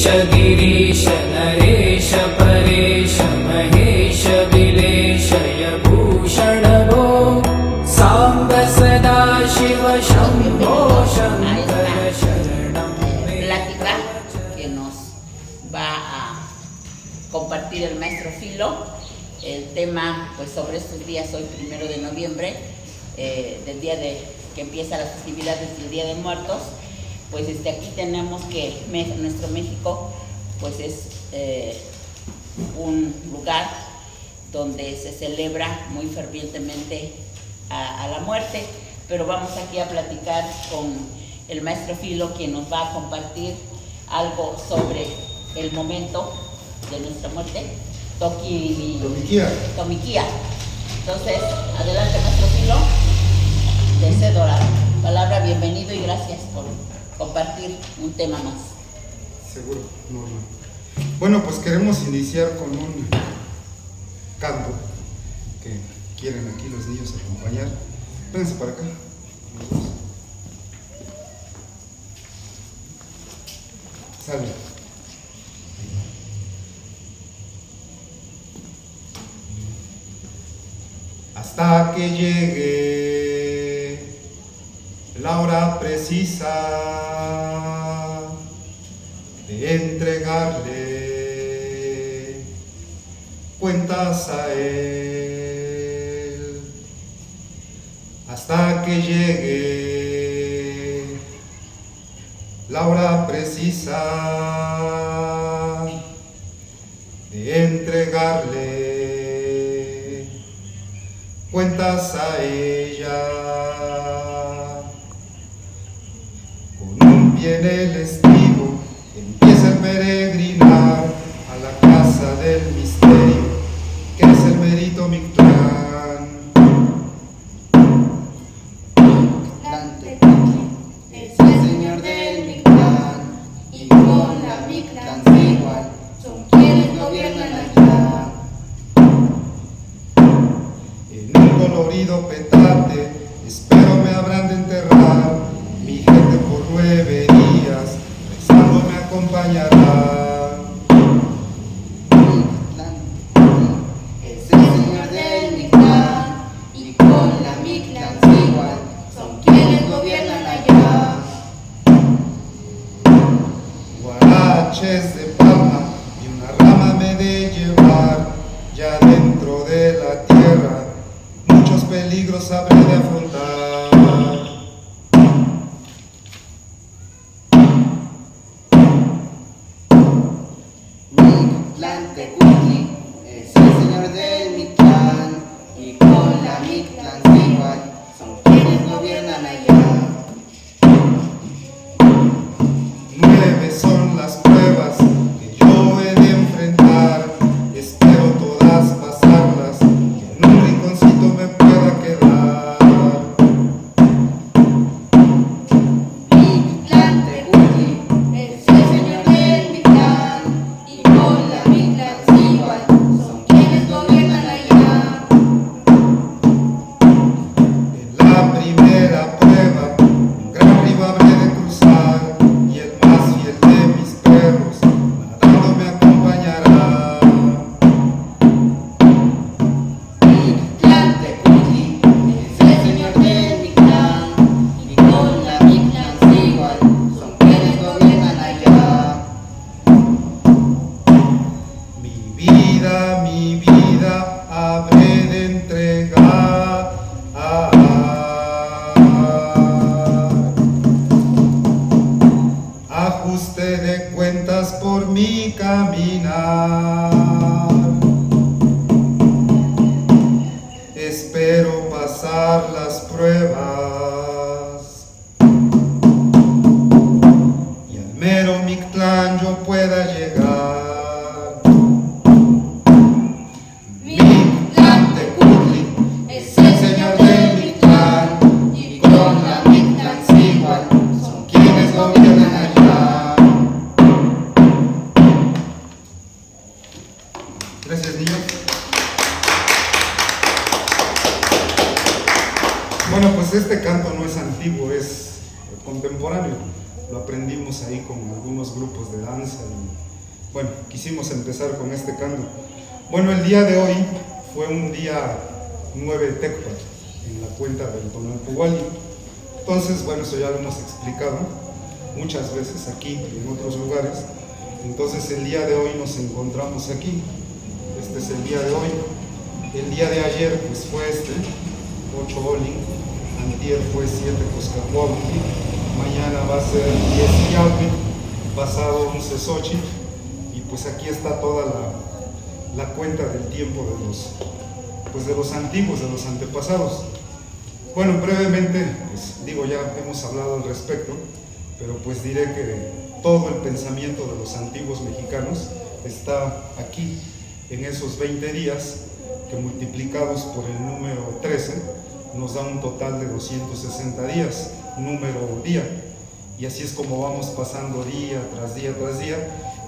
गिरीश गिरीश नरेश परेश महेश विलेशय भूषण भो सांब सदा शिव शंभो शंकर शरणं मे Plática que nos va a compartir el maestro Filo. El tema, pues, sobre estos días, hoy 1 de noviembre, del día que empiezan las festividades del Día de Muertos. Pues aquí tenemos que nuestro México, pues, es un lugar donde se celebra muy fervientemente a la muerte, pero vamos aquí a platicar con el maestro Filo, quien nos va a compartir algo sobre el momento de nuestra muerte, Tomiquía. Entonces, adelante, maestro Filo, te cedo la palabra, bienvenido y gracias por compartir un tema más. Seguro, Norma. Bueno, pues queremos iniciar con un canto que quieren aquí los niños acompañar. Vénganse para acá. Sale. Hasta que llegue la hora precisa de entregarle cuentas a él, hasta que llegue la hora precisa de entregarle cuentas a ella. Con un pie en el estribo empieza el peregrinar a la casa del misterio, que es el Merito Mictlán. Tlantecuhtli es el señor del Mictlán, y con la Mictlancíhuatl son quienes gobiernan allá. En un colorido petate espero me habrán de enterrar, mi gente por 9 días rezando me acompañará. Mictlantecuhtli es el señor del Mictlán, y con la Mictlancíhuatl son quienes gobiernan allá. Guaraches de palma y una rama me de llevar, ya dentro de la tierra muchos peligros habré de afrontar. Mictlantecuhtli es el señor del Mictlán, y con la Mictlancíhuatl son quienes gobiernan allá. 9 son las pruebas que yo he de enfrentar, espero todas pasarlas y en un rinconcito me pueda quedar. Mictlantecuhtli es el señor del Mictlán, y con la Mictlancíhuatl son quienes gobiernan allá. En la primera prueba un gran río habré de cruzar, y el más fiel de mis perros nadando me acompañará. Mictlantecuhtli es el señor del Mictlán, y con la Mictlancíhuatl son quienes gobiernan allá. Mi vida habré de entregar. Ajuste de cuentas por mi caminar. Espero pasar las pruebas y al mero Mictlán yo pueda llegar. Mictlantecuhtli es el señor del Mictlán, y con la Mictlancíhuatl son quienes gobiernan allá. Gracias, niños. Bueno, pues este canto no es antiguo, es contemporáneo. lo aprendimos ahí con algunos grupos de danza y bueno, quisimos empezar con este canto. Bueno, el día de hoy fue un día 9 de Tecpat, en la cuenta del Tonalpohualli. Entonces, bueno, eso ya lo hemos explicado muchas veces aquí y en otros lugares. Entonces, el día de hoy nos encontramos aquí. Este es el día de hoy. El día de ayer, pues fue 8 Olin, antier fue 7 Coscacuautli, mañana va a ser 10 Yautli, pasado 11 Xochitl, y pues aquí está toda la cuenta del tiempo de los antiguos, de los antepasados. Bueno, brevemente, pues digo, ya hemos hablado al respecto, pero pues diré que todo el pensamiento de los antiguos mexicanos está aquí, en esos 20 días, que multiplicados por el número 13, nos da un total de 260 días, número día. Y así es como vamos pasando día tras día tras día.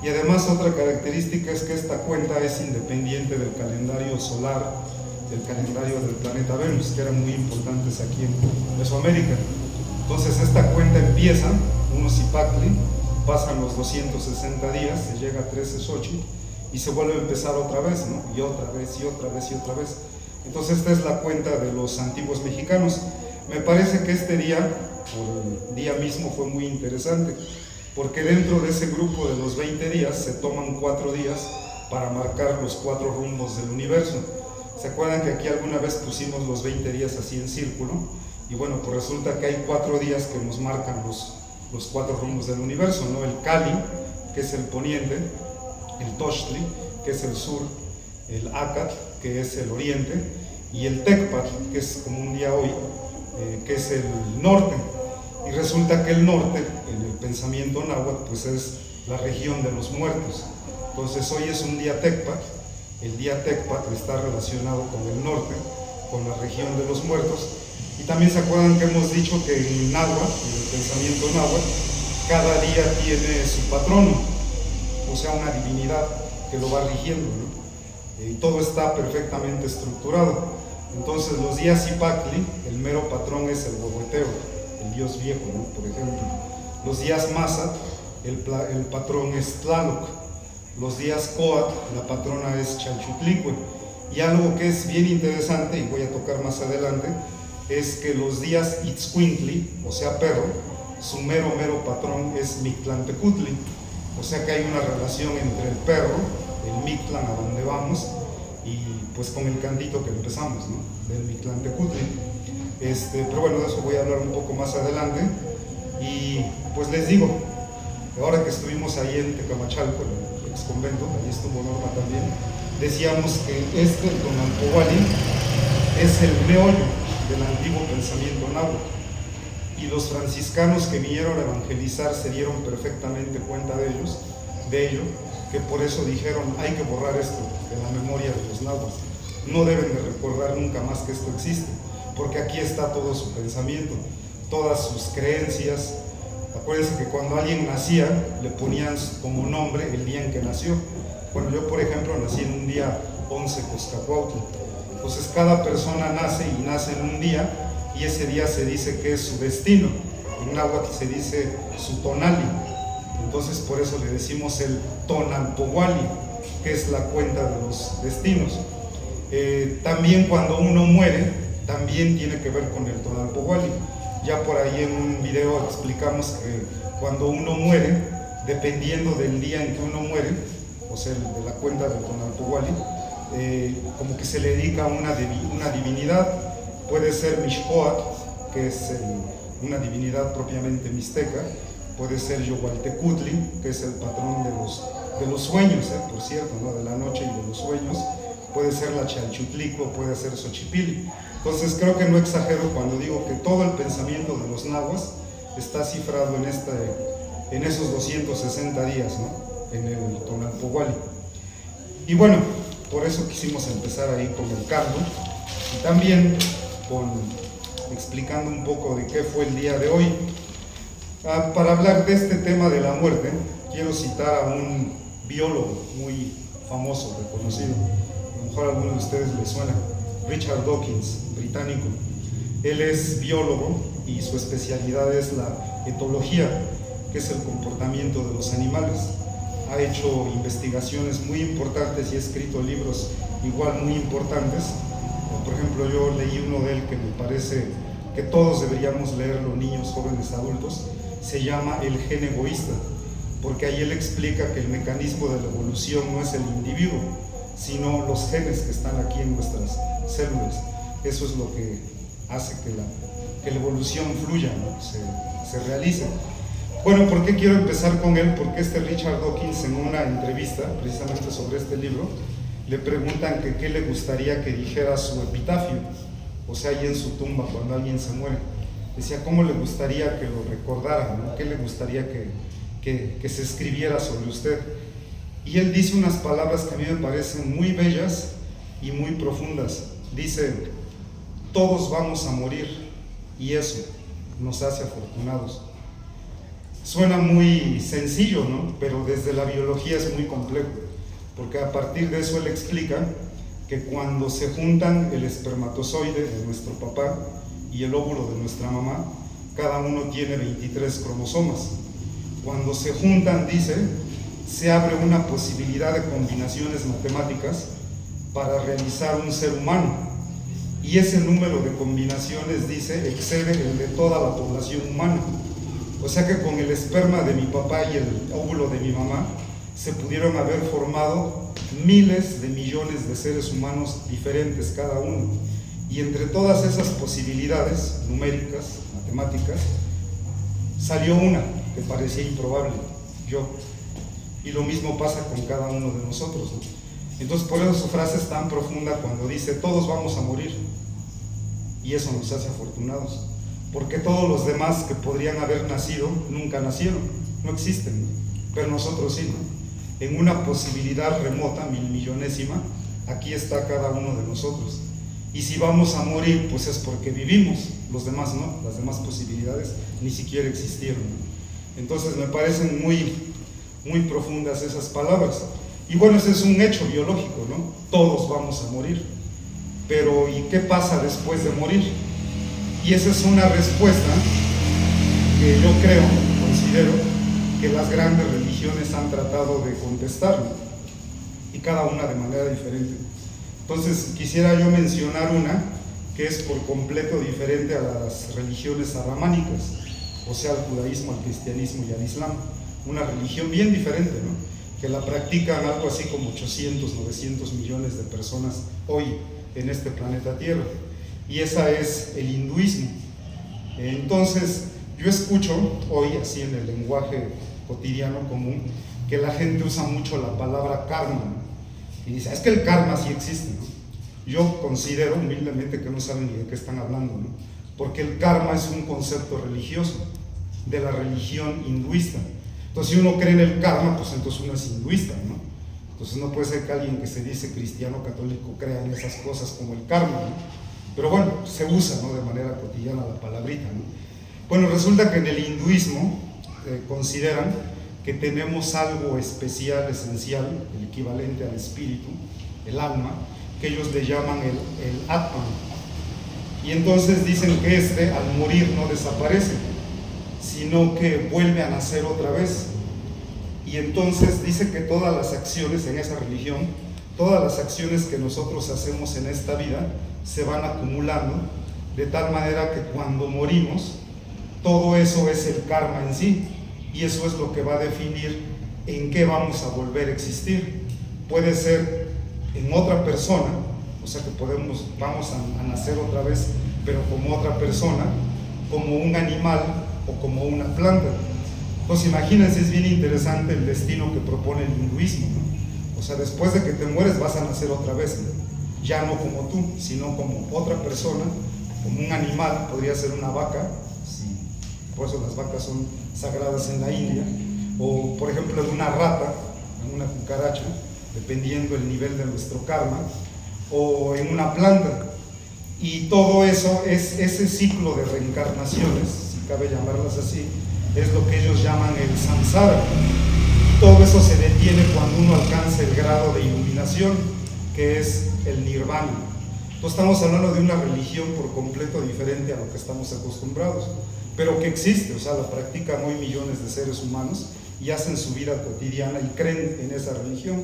Y además otra característica es que esta cuenta es independiente del calendario solar, del calendario del planeta Venus, que eran muy importantes aquí en Mesoamérica. Entonces esta cuenta empieza, unos Zipactli, pasan los 260 días, se llega a 13 Xochitl y se vuelve a empezar otra vez, ¿no? Y otra vez, y otra vez, y otra vez. Entonces esta es la cuenta de los antiguos mexicanos. Me parece que este día, por el día mismo, fue muy interesante, porque dentro de ese grupo de los 20 días se toman 4 días para marcar los 4 rumbos del universo. ¿Se acuerdan que aquí alguna vez pusimos los 20 días así en círculo? Y bueno, pues resulta que hay 4 días que nos marcan los 4 rumbos del universo, ¿no? El Cali, que es el poniente, el Tochtli, que es el sur, el Acat, que es el oriente, y el Tecpat, que es como un día hoy, que es el norte. Y resulta que el norte, en el pensamiento náhuatl, pues es la región de los muertos. Entonces hoy es un día Tecpat. El día Tecpat está relacionado con el norte, con la región de los muertos. Y también se acuerdan que hemos dicho que en náhuatl, en el pensamiento náhuatl, cada día tiene su patrono, o sea, una divinidad que lo va rigiendo, ¿no? Y todo está perfectamente estructurado. Entonces los días Zipactli, el mero patrón es el Huehueteo, el dios viejo, ¿no? Por ejemplo. Los días Mazat, el patrón es Tlaloc. Los días Coat, la patrona es Chalchutlicue. Y algo que es bien interesante, y voy a tocar más adelante, es que los días Itzcuintli, o sea perro, su mero patrón es Mictlantecutli. O sea que hay una relación entre el perro, el Mictlán, a donde vamos, y pues con el cantito que empezamos, ¿no? Del Mictlantecutli. Pero bueno, de eso voy a hablar un poco más adelante. Y pues les digo, ahora que estuvimos ahí en Tecamachalco, el ex convento, ahí estuvo Norma también, decíamos que el Tonalpohualli es el meollo del antiguo pensamiento náhuatl. Y los franciscanos que vinieron a evangelizar se dieron perfectamente cuenta de ello, que por eso dijeron, hay que borrar esto de la memoria de los náhuatl. No deben de recordar nunca más que esto existe, porque aquí está todo su pensamiento, todas sus creencias. Acuérdense que cuando alguien nacía, le ponían como nombre el día en que nació. Bueno, yo por ejemplo nací en un día 11 Coscacuautli. Entonces cada persona nace y nace en un día, y ese día se dice que es su destino. En náhuatl se dice su tonali. Entonces por eso le decimos el Tonalpohualli, que es la cuenta de los destinos. También cuando uno muere, también tiene que ver con el Tonalpohualli. Ya por ahí en un video explicamos que cuando uno muere, dependiendo del día en que uno muere, o sea, de la cuenta del Tonalpohualli, como que se le dedica a una divinidad. Puede ser Mixcoatl, que es una divinidad propiamente mixteca. Puede ser Yohualtecutli, que es el patrón de los sueños, por cierto, ¿no? De la noche y de los sueños. Puede ser la Chalchutlicue, puede ser Xochipilli. Entonces creo que no exagero cuando digo que todo el pensamiento de los nahuas está cifrado en esos 260 días, ¿no? En el Tonalpohualli. Y bueno, por eso quisimos empezar ahí con el canto y también explicando un poco de qué fue el día de hoy. Para hablar de este tema de la muerte, quiero citar a un biólogo muy famoso, reconocido. A lo mejor a algunos de ustedes les suena, Richard Dawkins, británico. Él es biólogo y su especialidad es la etología. que es el comportamiento de los animales. Ha hecho investigaciones muy importantes y ha escrito libros igual muy importantes. Por ejemplo, yo leí uno de él que me parece que todos deberíamos leerlo, niños, jóvenes, adultos. Se llama El gen egoísta, porque ahí él explica que el mecanismo de la evolución no es el individuo, sino los genes que están aquí en nuestras células. Eso es lo que hace que la evolución fluya, ¿no? se realice. Bueno, ¿por qué quiero empezar con él? Porque Richard Dawkins, en una entrevista precisamente sobre este libro, le preguntan que qué le gustaría que dijera su epitafio, o sea, ahí en su tumba cuando alguien se muere. Decía, ¿cómo le gustaría que lo recordaran, ¿no? ¿Qué le gustaría que se escribiera sobre usted? Y él dice unas palabras que a mí me parecen muy bellas y muy profundas. Dice, todos vamos a morir y eso nos hace afortunados. Suena muy sencillo, ¿no? Pero desde la biología es muy complejo, porque a partir de eso él explica que cuando se juntan el espermatozoide de nuestro papá y el óvulo de nuestra mamá, cada uno tiene 23 cromosomas. Cuando se juntan, dice, se abre una posibilidad de combinaciones matemáticas para realizar un ser humano. Y ese número de combinaciones, dice, excede el de toda la población humana. O sea que con el esperma de mi papá y el óvulo de mi mamá se pudieron haber formado miles de millones de seres humanos diferentes cada uno. Y entre todas esas posibilidades numéricas, matemáticas, salió una que parecía improbable, yo. Y lo mismo pasa con cada uno de nosotros, ¿no? Entonces por eso su frase es tan profunda cuando dice, todos vamos a morir. Y eso nos hace afortunados. Porque todos los demás que podrían haber nacido, nunca nacieron, no existen, ¿no? Pero nosotros sí, ¿no? En una posibilidad remota, milmillonésima, aquí está cada uno de nosotros. Y si vamos a morir, pues es porque vivimos, los demás no, las demás posibilidades ni siquiera existieron, ¿no? Entonces me parecen muy profundas esas palabras. Y bueno, ese es un hecho biológico, ¿no? Todos vamos a morir. Pero ¿y qué pasa después de morir? Y esa es una respuesta que yo creo, considero, que las grandes religiones han tratado de contestar, ¿no? Y cada una de manera diferente. Entonces quisiera yo mencionar una que es por completo diferente a las religiones abrahámicas, o sea, al judaísmo, al cristianismo y al islam. Una religión bien diferente, ¿no? Que la practican algo así como 800, 900 millones de personas hoy en este planeta Tierra. Y esa es el hinduismo. Entonces, yo escucho hoy, así en el lenguaje cotidiano común, que la gente usa mucho la palabra karma, ¿no? Y dice, es que el karma sí existe, ¿no? Yo considero humildemente que no saben ni de qué están hablando, ¿no? Porque el karma es un concepto religioso, de la religión hinduista. Entonces, si uno cree en el karma, pues entonces uno es hinduista, ¿no? Entonces no puede ser que alguien que se dice cristiano católico crea en esas cosas como el karma, ¿no? Pero bueno, se usa, ¿no?, de manera cotidiana la palabrita, ¿no? Bueno, resulta que en el hinduismo consideran que tenemos algo especial, esencial, el equivalente al espíritu, el alma, que ellos le llaman el Atman. Y entonces dicen que al morir no desaparece, sino que vuelve a nacer otra vez. Y entonces dice que todas las acciones en esa religión, todas las acciones que nosotros hacemos en esta vida, se van acumulando, de tal manera que cuando morimos, todo eso es el karma en sí, y eso es lo que va a definir en qué vamos a volver a existir. Puede ser en otra persona, o sea que vamos a nacer otra vez, pero como otra persona, como un animal o como una planta. Entonces imagínense, es bien interesante el destino que propone el hinduismo, ¿no? O sea, después de que te mueres vas a nacer otra vez, ¿no? Ya no como tú, sino como otra persona, como un animal, podría ser una vaca, sí, por eso las vacas son sagradas en la India, o por ejemplo en una rata, en una cucaracha, dependiendo el nivel de nuestro karma, o en una planta. Y todo eso es ese ciclo de reencarnaciones, si cabe llamarlas así, es lo que ellos llaman el samsara. Y todo eso se detiene cuando uno alcanza el grado de iluminación, que es el nirvana. Entonces estamos hablando de una religión por completo diferente a lo que estamos acostumbrados. pero que existe, o sea, la practican hoy millones de seres humanos y hacen su vida cotidiana y creen en esa religión.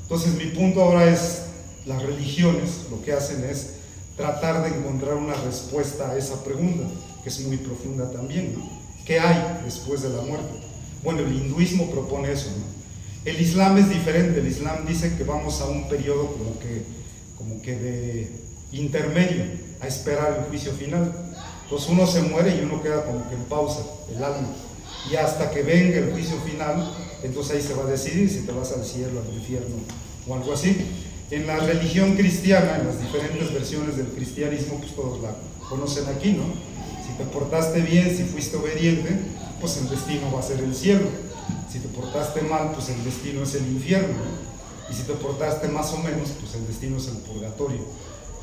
Entonces mi punto ahora es, las religiones lo que hacen es tratar de encontrar una respuesta a esa pregunta, que es muy profunda también, ¿no? ¿Qué hay después de la muerte? Bueno, el hinduismo propone eso, ¿no? El Islam es diferente, el Islam dice que vamos a un periodo como que de intermedio, a esperar el juicio final. Entonces uno se muere y uno queda como que en pausa, el alma, y hasta que venga el juicio final, entonces ahí se va a decidir si te vas al cielo, al infierno o algo así. En la religión cristiana, en las diferentes versiones del cristianismo, pues todos la conocen aquí, ¿no? Si te portaste bien, si fuiste obediente, pues el destino va a ser el cielo. Si te portaste mal, pues el destino es el infierno, ¿no? Y si te portaste más o menos, pues el destino es el purgatorio.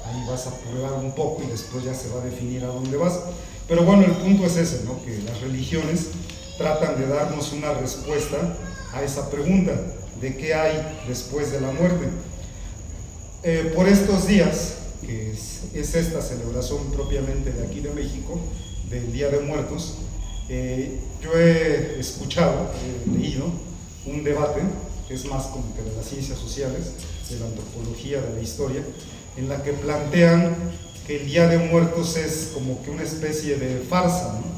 Ahí vas a purgar un poco y después ya se va a definir a dónde vas. Pero bueno, el punto es ese, ¿no? Que las religiones tratan de darnos una respuesta a esa pregunta de qué hay después de la muerte. Por estos días, que es esta celebración propiamente de aquí de México, del Día de Muertos, yo he escuchado, he leído un debate que es más como que de las ciencias sociales, de la antropología, de la historia, en la que plantean que el Día de Muertos es como que una especie de farsa, ¿no?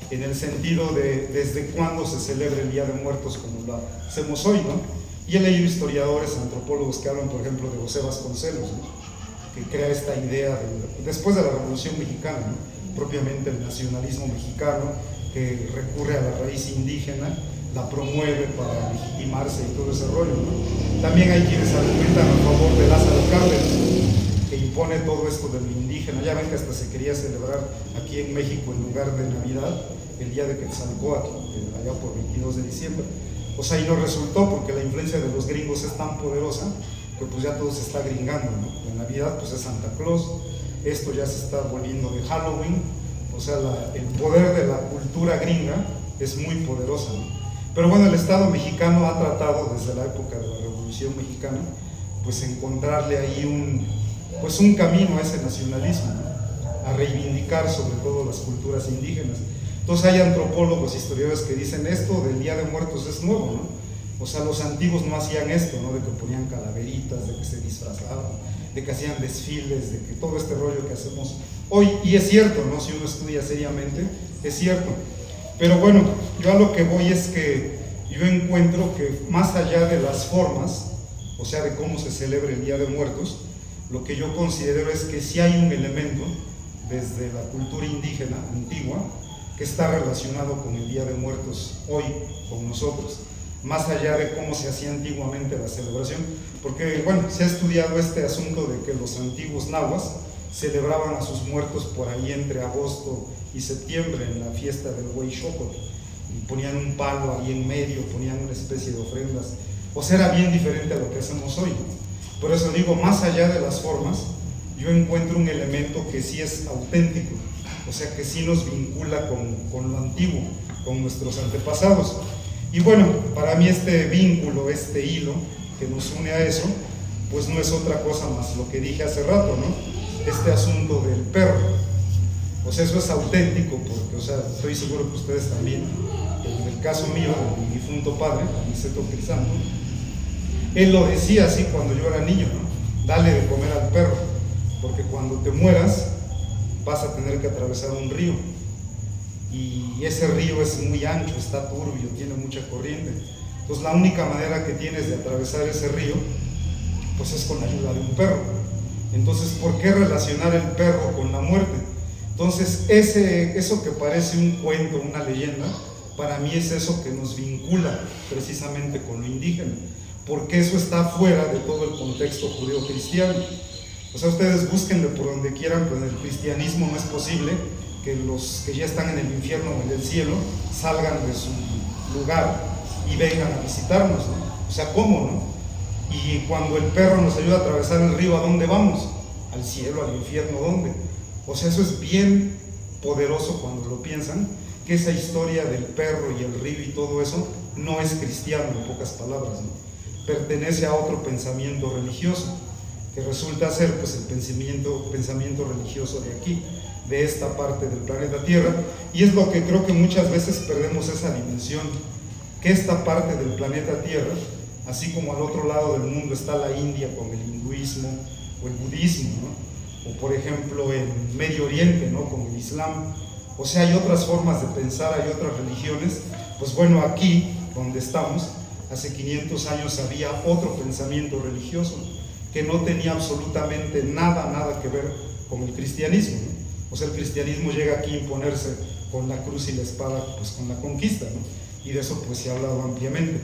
En el sentido de desde cuándo se celebra el Día de Muertos como lo hacemos hoy, ¿no? Y he leído historiadores, antropólogos que hablan, por ejemplo, de José Vasconcelos, ¿no? Que crea esta idea, después de la Revolución Mexicana, ¿no? Propiamente el nacionalismo mexicano, que recurre a la raíz indígena, la promueve para legitimarse y todo ese rollo, ¿no? También hay quienes argumentan a favor de Lázaro Cárdenas, que impone todo esto de lo indígena. Ya ven que hasta se quería celebrar aquí en México, en lugar de Navidad, el día de Quetzalcóatl, allá por 22 de diciembre. O sea, y no resultó porque la influencia de los gringos es tan poderosa que pues ya todo se está gringando, ¿no? En Navidad pues es Santa Claus, esto ya se está volviendo de Halloween, o sea, el poder de la cultura gringa es muy poderosa, ¿no? Pero bueno, el Estado mexicano ha tratado desde la época de la Revolución Mexicana pues encontrarle ahí un camino a ese nacionalismo, ¿no? A reivindicar sobre todo las culturas indígenas. Entonces hay antropólogos, historiadores que dicen esto del Día de Muertos es nuevo, ¿no? O sea, los antiguos no hacían esto, ¿no? De que ponían calaveritas, de que se disfrazaban, de que hacían desfiles, de que todo este rollo que hacemos hoy, y es cierto, ¿no? Si uno estudia seriamente, es cierto. Pero bueno, yo a lo que voy es que yo encuentro que más allá de las formas, o sea, de cómo se celebra el Día de Muertos, lo que yo considero es que sí hay un elemento desde la cultura indígena antigua que está relacionado con el Día de Muertos hoy, con nosotros, más allá de cómo se hacía antiguamente la celebración, porque bueno, se ha estudiado este asunto de que los antiguos nahuas celebraban a sus muertos por ahí entre agosto y septiembre en la fiesta del Huayxócotl, y ponían un palo ahí en medio, ponían una especie de ofrendas, o sea, era bien diferente a lo que hacemos hoy, ¿no? Por eso digo, más allá de las formas, yo encuentro un elemento que sí es auténtico, o sea, que sí nos vincula con lo antiguo, con nuestros antepasados. Y bueno, para mí este vínculo, este hilo que nos une a eso, pues no es otra cosa más lo que dije hace rato, ¿no? Este asunto del perro. O sea, eso es auténtico, porque, o sea, estoy seguro que ustedes también, en el caso mío, de mi difunto padre, Aniceto Crisanto, él lo decía así cuando yo era niño, ¿no? Dale de comer al perro, porque cuando te mueras vas a tener que atravesar un río, y ese río es muy ancho, está turbio, tiene mucha corriente. Entonces la única manera que tienes de atravesar ese río pues es con la ayuda de un perro. Entonces, ¿por qué relacionar el perro con la muerte? Entonces eso que parece un cuento, una leyenda, para mí es eso que nos vincula precisamente con lo indígena, porque eso está fuera de todo el contexto judeo-cristiano. O sea, ustedes búsquenle por donde quieran, pero en el cristianismo no es posible que los que ya están en el infierno o en el cielo salgan de su lugar y vengan a visitarnos, ¿no? O sea, ¿cómo, no? Y cuando el perro nos ayuda a atravesar el río, ¿a dónde vamos? Al cielo, al infierno, ¿dónde? O sea, eso es bien poderoso cuando lo piensan, que esa historia del perro y el río y todo eso no es cristiano, en pocas palabras, ¿no? Pertenece a otro pensamiento religioso, que resulta ser pues el pensamiento religioso de aquí, de esta parte del planeta Tierra, y es lo que creo que muchas veces perdemos esa dimensión, que esta parte del planeta Tierra, así como al otro lado del mundo está la India con el hinduismo o el budismo, ¿no? O por ejemplo en Medio Oriente, ¿no? Con el Islam, o sea, hay otras formas de pensar, hay otras religiones. Pues bueno, aquí donde estamos, hace 500 años había otro pensamiento religioso que no tenía absolutamente nada que ver con el cristianismo, ¿no? O sea, el cristianismo llega aquí a imponerse con la cruz y la espada, pues con la conquista, ¿no? Y de eso pues se ha hablado ampliamente.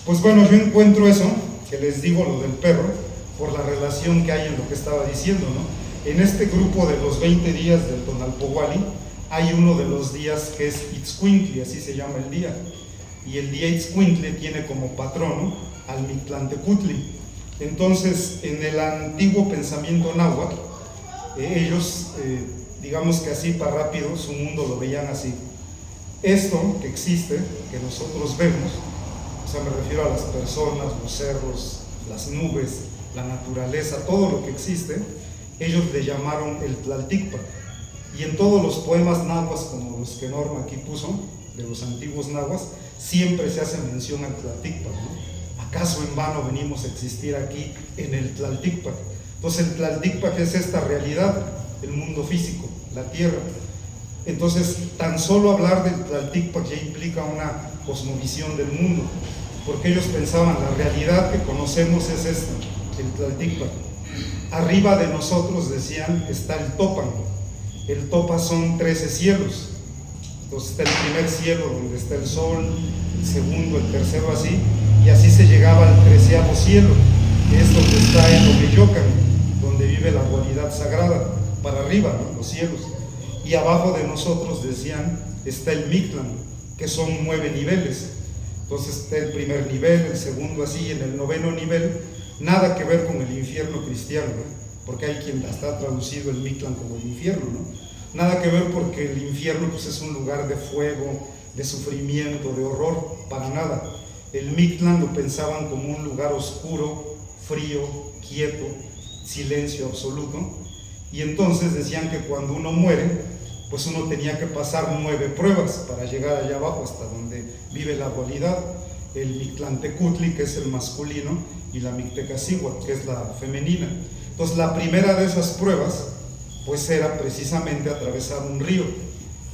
Pues bueno, yo encuentro eso, que les digo lo del perro, por la relación que hay en lo que estaba diciendo, ¿no? En este grupo de los 20 días del Tonalpohualli, hay uno de los días que es Itzcuintli, así se llama el día. Y el día Itzcuintli tiene como patrono al Mictlantecutli. Entonces, en el antiguo pensamiento náhuatl, ellos, digamos que así para rápido, su mundo lo veían así. Esto que existe, que nosotros vemos, o sea, me refiero a las personas, los cerros, las nubes, la naturaleza, todo lo que existe, ellos le llamaron el Tlalticpac. Y en todos los poemas nahuas, como los que Norma aquí puso, de los antiguos nahuas, siempre se hace mención al Tlalticpac, ¿no? ¿Acaso en vano venimos a existir aquí en el Tlalticpac? Entonces el Tlalticpac es esta realidad, el mundo físico, la tierra. Entonces tan solo hablar del Tlalticpac ya implica una cosmovisión del mundo, porque ellos pensaban la realidad que conocemos es esta, el Tlalticpac. Arriba de nosotros, decían, está el Topan. El Topa son 13 cielos. Entonces está el primer cielo donde está el sol, el segundo, el tercero, así, y así se llegaba al 13º cielo, que es donde está el Omeyocan, donde vive la dualidad sagrada, para arriba, ¿no? Los cielos. Y abajo de nosotros, decían, está el Mictlán, que son 9 niveles. Entonces está el primer nivel, el segundo así, y en el 9º nivel, nada que ver con el infierno cristiano, ¿no? Porque hay quien está traducido el Mictlán como el infierno, ¿no? Nada que ver, porque el infierno pues es un lugar de fuego, de sufrimiento, de horror, para nada. El Mictlán lo pensaban como un lugar oscuro, frío, quieto, silencio absoluto. Y entonces decían que cuando uno muere, pues uno tenía que pasar 9 pruebas para llegar allá abajo, hasta donde vive la dualidad. El Mictlantecutli, que es el masculino, y la Mictecacihuatl, que es la femenina. Entonces la primera de esas pruebas pues era precisamente atravesar un río,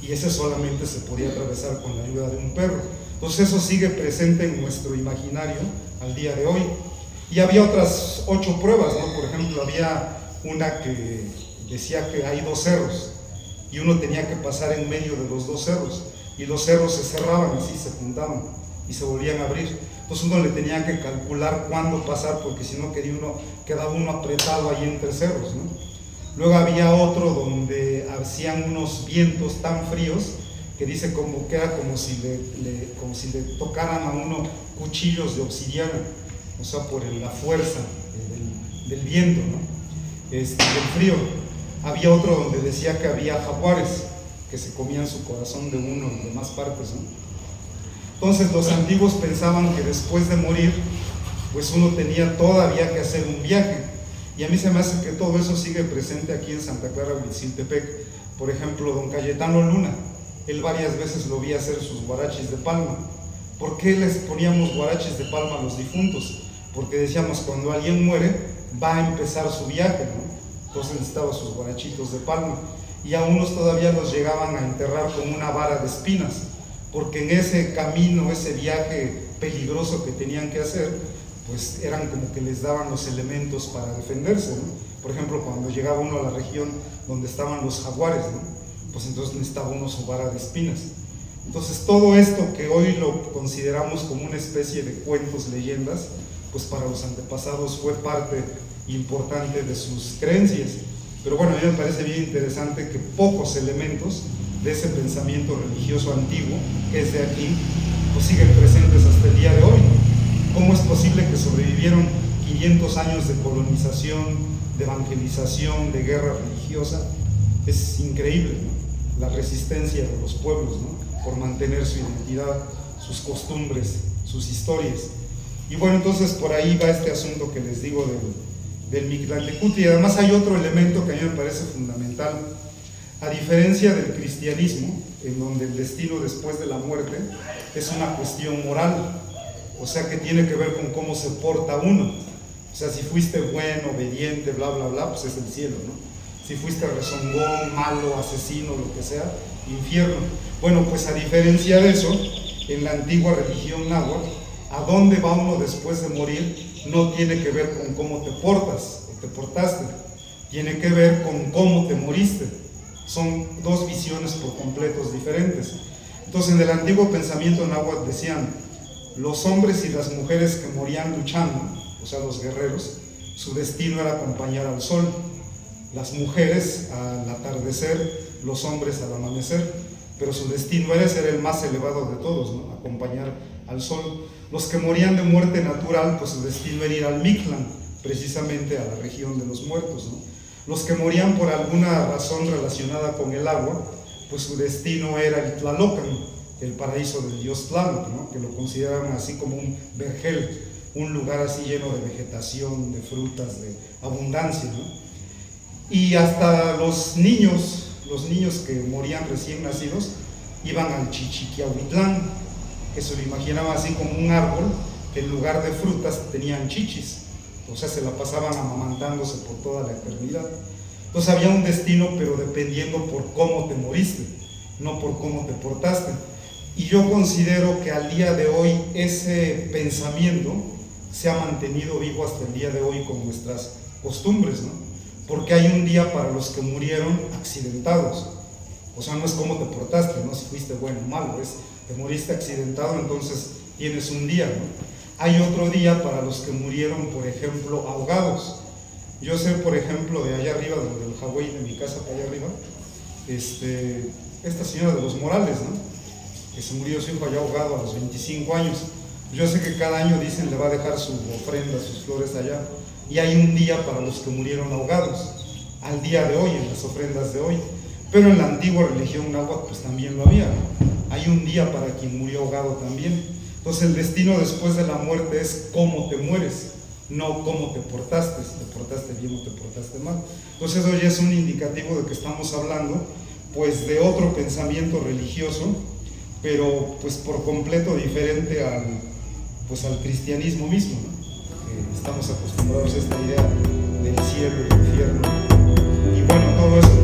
y ese solamente se podía atravesar con la ayuda de un perro. Entonces eso sigue presente en nuestro imaginario al día de hoy. Y había otras 8 pruebas, ¿no? Por ejemplo, había una que decía que hay 2 cerros y uno tenía que pasar en medio de los 2 cerros, y los cerros se cerraban así, se juntaban y se volvían a abrir. Entonces uno le tenía que calcular cuándo pasar, porque si no quedaba uno apretado ahí entre cerros, ¿no? Luego había otro donde hacían unos vientos tan fríos que dice que era como si le tocaran a uno cuchillos de obsidiana, o sea, por la fuerza del viento, ¿no? Del frío. Había otro donde decía que había jaguares que se comían su corazón de uno y demás partes, ¿no? Entonces los antiguos pensaban que después de morir, pues uno tenía todavía que hacer un viaje. Y a mí se me hace que todo eso sigue presente aquí en Santa Clara, Huitziltepec. Por ejemplo, don Cayetano Luna, él varias veces lo vi hacer sus guaraches de palma. ¿Por qué les poníamos guaraches de palma a los difuntos? Porque decíamos, cuando alguien muere, va a empezar su viaje, ¿no? Entonces necesitaba sus guarachitos de palma. Y a unos todavía los llegaban a enterrar con una vara de espinas, porque en ese camino, ese viaje peligroso que tenían que hacer, pues eran como que les daban los elementos para defenderse, ¿no? Por ejemplo, cuando llegaba uno a la región donde estaban los jaguares, ¿no? Pues entonces necesitaba uno su vara de espinas. Entonces todo esto que hoy lo consideramos como una especie de cuentos, leyendas, pues para los antepasados fue parte importante de sus creencias. Pero bueno, a mí me parece bien interesante que pocos elementos de ese pensamiento religioso antiguo, que es de aquí, pues siguen presentes hasta el día de hoy. ¿Cómo es posible que sobrevivieron 500 años de colonización, de evangelización, de guerra religiosa? Es increíble, ¿no? La resistencia de los pueblos, ¿no? Por mantener su identidad, sus costumbres, sus historias. Y bueno, entonces por ahí va este asunto que les digo del Mictlantecutli. Y además hay otro elemento que a mí me parece fundamental. A diferencia del cristianismo, en donde el destino después de la muerte es una cuestión moral, o sea que tiene que ver con cómo se porta uno. O sea, si fuiste bueno, obediente, bla, bla, bla, pues es el cielo, ¿no? Si fuiste rezongón, malo, asesino, lo que sea, infierno. Bueno, pues a diferencia de eso, en la antigua religión náhuatl, a dónde va uno después de morir no tiene que ver con cómo te portas o te portaste, tiene que ver con cómo te moriste. Son dos visiones por completos diferentes. Entonces, en el antiguo pensamiento náhuatl decían, los hombres y las mujeres que morían luchando, o sea, los guerreros, su destino era acompañar al sol. Las mujeres al atardecer, los hombres al amanecer, pero su destino era ser el más elevado de todos, ¿no? Acompañar al sol. Los que morían de muerte natural, pues su destino era ir al Mictlán, precisamente a la región de los muertos, ¿no? Los que morían por alguna razón relacionada con el agua, pues su destino era el Tlalocan, el paraíso del dios Tlaloc, ¿no? Que lo consideraban así como un vergel, un lugar así lleno de vegetación, de frutas, de abundancia, ¿no? Y hasta los niños que morían recién nacidos, iban al Chichiquiahuitlán, que se lo imaginaba así como un árbol, que en lugar de frutas tenían chichis, o sea, se la pasaban amamantándose por toda la eternidad. Entonces había un destino, pero dependiendo por cómo te moriste, no por cómo te portaste. Y yo considero que al día de hoy ese pensamiento se ha mantenido vivo hasta el día de hoy con nuestras costumbres, ¿no? Porque hay un día para los que murieron accidentados. O sea, no es cómo te portaste, no si fuiste bueno o malo, es te moriste accidentado, entonces tienes un día, ¿no? Hay otro día para los que murieron, por ejemplo, ahogados. Yo sé, por ejemplo, de allá arriba, donde el Hawái de mi casa, para allá arriba, esta señora de los Morales, ¿no? Que se murió su hijo allá ahogado a los 25 años. Yo sé que cada año dicen le va a dejar su ofrenda, sus flores allá. Y hay un día para los que murieron ahogados, al día de hoy, en las ofrendas de hoy. Pero en la antigua religión náhuatl pues también lo había, ¿no? Hay un día para quien murió ahogado también. Entonces el destino después de la muerte es cómo te mueres, no cómo te portaste, si te portaste bien o te portaste mal. Entonces hoy es un indicativo de que estamos hablando pues de otro pensamiento religioso, pero pues por completo diferente al cristianismo mismo, ¿no? Estamos acostumbrados a esta idea del cielo y del infierno, y bueno, todo eso